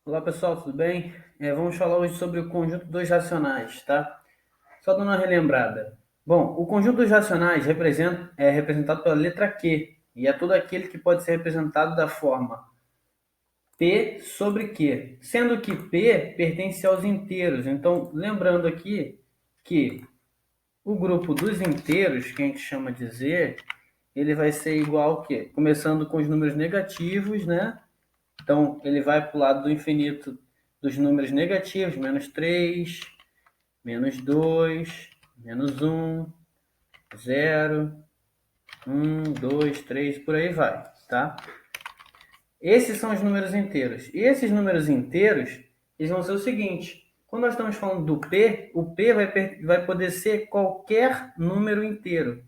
Olá pessoal, tudo bem? Vamos falar hoje sobre o conjunto dos racionais, tá? Só dando uma relembrada. Bom, o conjunto dos racionais é representado pela letra Q, e é todo aquele que pode ser representado da forma P sobre Q, sendo que P pertence aos inteiros. Então, lembrando aqui que o grupo dos inteiros, que a gente chama de Z, ele vai ser igual ao quê? Começando com os números negativos, né? Então, ele vai para o lado do infinito dos números negativos, menos 3, menos 2, menos um, 0, 2, 3, por aí vai, tá? Esses são os números inteiros. E esses números inteiros, eles vão ser o seguinte, quando nós estamos falando do P, o P vai poder ser qualquer número inteiro.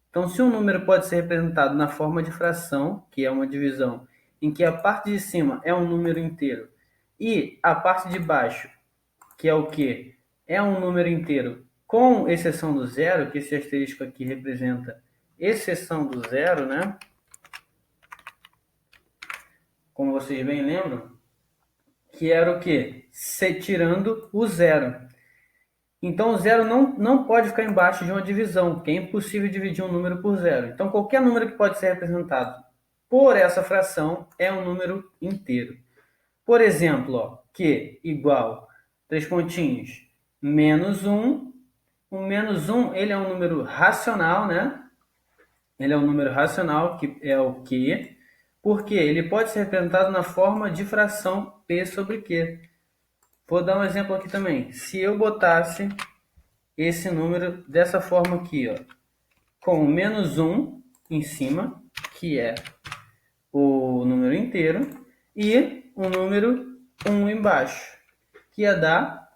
Então, se um número pode ser representado na forma de fração, que é uma divisão, em que a parte de cima é um número inteiro, e a parte de baixo, que é o quê? É um número inteiro, com exceção do zero, que esse asterisco aqui representa exceção do zero, né? Como vocês bem lembram, que era o quê? Tirando o zero. Então, o zero não pode ficar embaixo de uma divisão, porque é impossível dividir um número por zero. Então, qualquer número que pode ser representado por essa fração é um número inteiro. Por exemplo, ó, Q igual, três pontinhos, menos um. O menos um, ele é um número racional, né? Ele é um número racional, que é o Q, porque ele pode ser representado na forma de fração P sobre Q. Vou dar um exemplo aqui também. Se eu botasse esse número dessa forma aqui, ó, com menos um em cima, que é o número inteiro, e o número 1 embaixo, que ia dar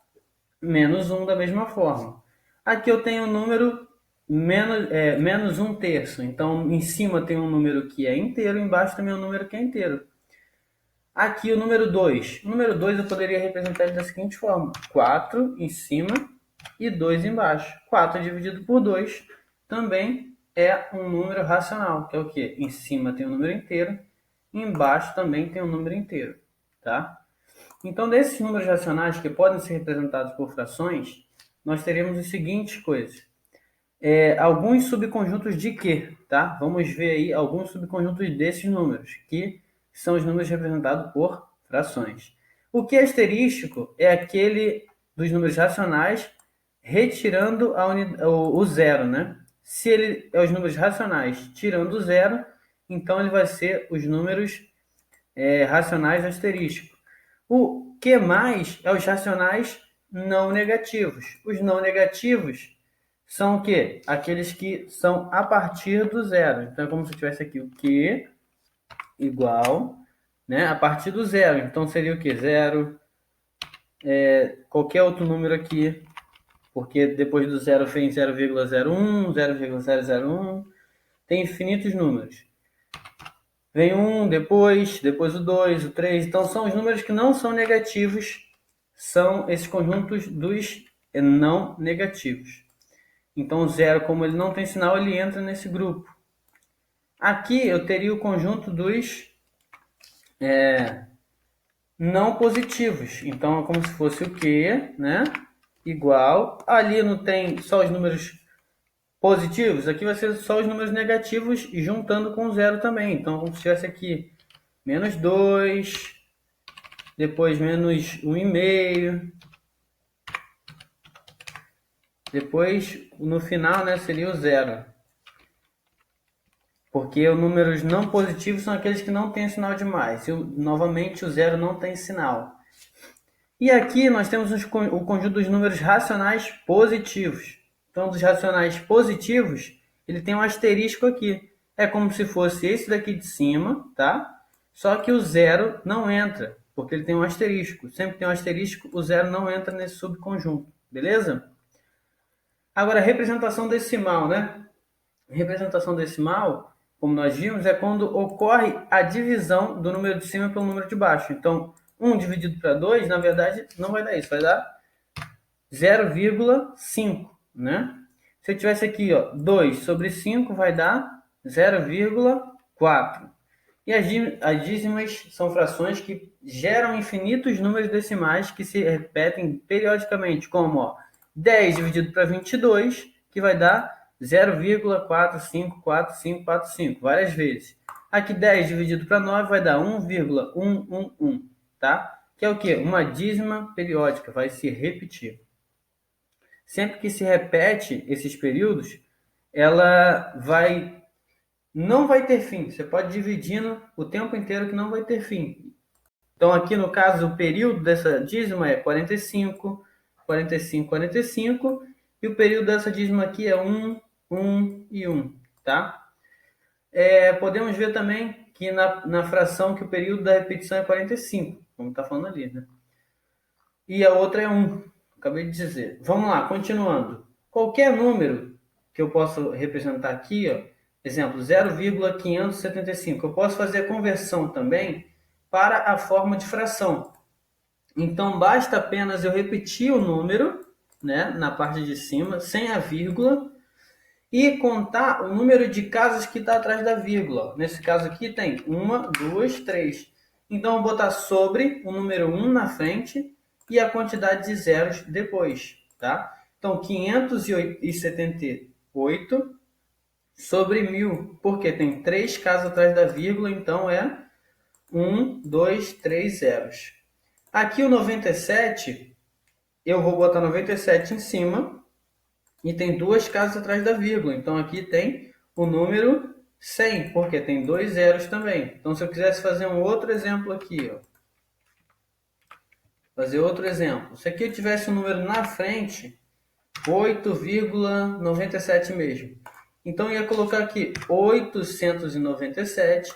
menos 1 da mesma forma. Aqui eu tenho o número menos 1 terço, então em cima tem um número que é inteiro, embaixo também um número que é inteiro. Aqui o número 2. O número 2 eu poderia representar ele da seguinte forma: 4 em cima e 2 embaixo. 4 dividido por 2 também é um número racional, que é o quê? Em cima tem um número inteiro, embaixo também tem um número inteiro, tá? Então, desses números racionais que podem ser representados por frações, nós teremos as seguintes coisas. Alguns subconjuntos de quê? Tá? Vamos ver aí alguns subconjuntos desses números, que são os números representados por frações. O que é asterístico é aquele dos números racionais retirando o zero, né? Se ele é os números racionais tirando o zero, então ele vai ser os números racionais asterísticos. O que mais é os racionais não negativos. Os não negativos são o quê? Aqueles que são a partir do zero. Então é como se eu tivesse aqui o Q igual, né, a partir do zero. Então seria o quê? Zero, qualquer outro número aqui, porque depois do zero vem 0,01, 0,001, tem infinitos números. Vem um, depois o 2, o 3. Então são os números que não são negativos, são esses conjuntos dos não negativos. Então o zero, como ele não tem sinal, ele entra nesse grupo. Aqui eu teria o conjunto dos não positivos. Então é como se fosse o Q, né? Igual. Ali não tem só os números positivos, aqui vai ser só os números negativos e juntando com zero também. Então, como se tivesse aqui menos 2, depois menos 1,5, depois no final, né, seria o zero. Porque os números não positivos são aqueles que não têm sinal de mais. E novamente o zero não tem sinal. E aqui nós temos o conjunto dos números racionais positivos. Então, dos racionais positivos, ele tem um asterisco aqui. É como se fosse esse daqui de cima, tá? Só que o zero não entra, porque ele tem um asterisco. Sempre tem um asterisco, o zero não entra nesse subconjunto, beleza? Agora, representação decimal, né? Representação decimal, como nós vimos, é quando ocorre a divisão do número de cima pelo número de baixo. Então, 1 dividido para 2, na verdade, não vai dar isso, vai dar 0,5, né? Se eu tivesse aqui, ó, 2 sobre 5 vai dar 0,4. E as dízimas são frações que geram infinitos números decimais que se repetem periodicamente, como 10 dividido para 22, que vai dar 0,454545, várias vezes. Aqui 10 dividido para 9 vai dar 1,111, tá? Que é o quê? Uma dízima periódica, vai se repetir. Sempre que se repete esses períodos, ela não vai ter fim. Você pode ir dividindo o tempo inteiro que não vai ter fim. Então, aqui no caso, o período dessa dízima é 45, 45, 45, e o período dessa dízima aqui é 1, 1 e 1, tá? Podemos ver também que na fração que o período da repetição é 45, como está falando ali, né? E a outra é 1, acabei de dizer. Vamos lá, continuando. Qualquer número que eu posso representar aqui, exemplo, 0,575, eu posso fazer a conversão também para a forma de fração. Então, basta apenas eu repetir o número, né, na parte de cima, sem a vírgula, e contar o número de casas que está atrás da vírgula. Nesse caso aqui tem 1, 2, 3. Então, eu vou botar sobre o número 1 na frente e a quantidade de zeros depois, tá? Então, 578 sobre 1000, porque tem 3 casas atrás da vírgula, então é 1, 2, 3 zeros. Aqui o 97, eu vou botar 97 em cima e tem 2 casas atrás da vírgula. Então aqui tem o número 100, porque tem 2 zeros também. Então se eu quisesse fazer um outro exemplo aqui, fazer outro exemplo. Se aqui eu tivesse um número na frente, 8,97 mesmo. Então eu ia colocar aqui 897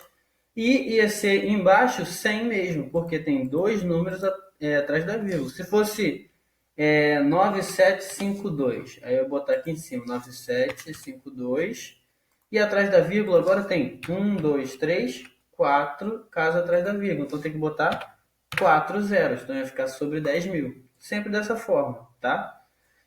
e ia ser embaixo 100 mesmo, porque tem 2 números atrás da vírgula. Se fosse 9752, aí eu vou botar aqui em cima 9752 e atrás da vírgula agora tem 1, 2, 3, 4 casas atrás da vírgula. Então tem que botar 4 zeros, então ia ficar sobre 10.000. Sempre dessa forma, tá?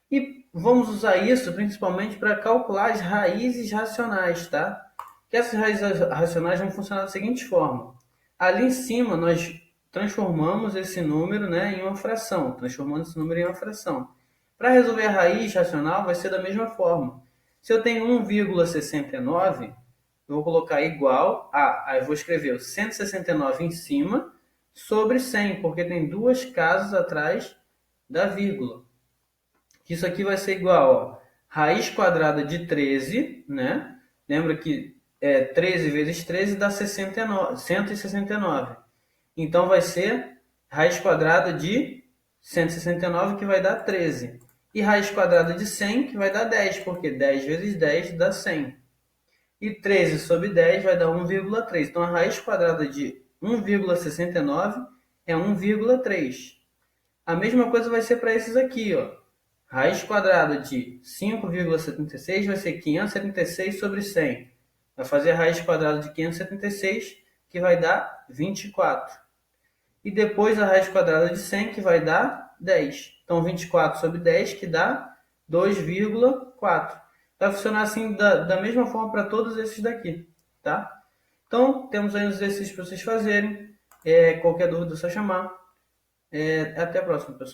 E vamos usar isso principalmente para calcular as raízes racionais, tá? Que essas raízes racionais vão funcionar da seguinte forma. Ali em cima nós transformamos esse número, né, em uma fração, transformando esse número em uma fração. Para resolver a raiz racional vai ser da mesma forma. Se eu tenho 1,69, eu vou colocar igual a, aí eu vou escrever o 169 em cima sobre 100, porque tem 2 casas atrás da vírgula. Isso aqui vai ser igual, raiz quadrada de 13, né? Lembra que 13 vezes 13 dá 169. Então vai ser raiz quadrada de 169, que vai dar 13. E raiz quadrada de 100, que vai dar 10, porque 10 vezes 10 dá 100. E 13 sobre 10 vai dar 1,3. Então a raiz quadrada de 1,69 é 1,3. A mesma coisa vai ser para esses aqui, ó. Raiz quadrada de 5,76 vai ser 576 sobre 100. Vai fazer a raiz quadrada de 576, que vai dar 24. E depois a raiz quadrada de 100, que vai dar 10. Então 24 sobre 10, que dá 2,4. Vai funcionar assim da mesma forma para todos esses daqui, tá? Então, temos aí os exercícios para vocês fazerem. Qualquer dúvida é só chamar. Até a próxima, pessoal.